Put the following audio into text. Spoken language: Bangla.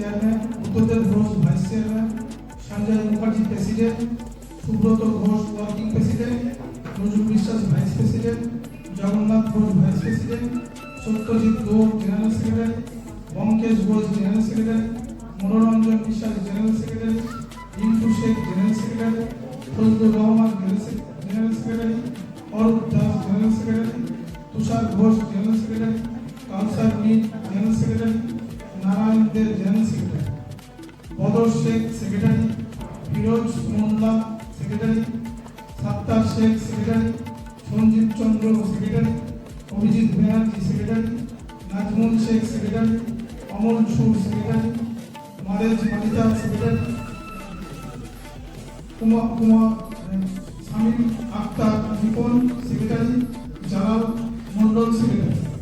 Chairman, Buddhadeb Ghosh vice chairman, Sanjay Mukherjee president, Subrata Ghosh working president, Nazrul Biswas vice president, Jagannath Ghosh vice president, Satyajit Ghosh general secretary, Bankesh Ghosh general secretary, Manoranjan Biswas general secretary, Rintu Sheikh general secretary, Fazlur Rahman general secretary, Arup Das general secretary, Tushar Ghosh general secretary, Kausar Mir general secretary, Narayan Dey general secretary, Badar Sheikh secretary, Firoz Molla secretary, Sattar Sheikh secretary, Sanjib Chandra secretary, Abhijit Banerjee secretary, Nazmul Sheikh secretary, Amal Sur secretary, Marej Malita secretary, Shamim Akhtar Ripon secretary, Jalal Mondal secretary.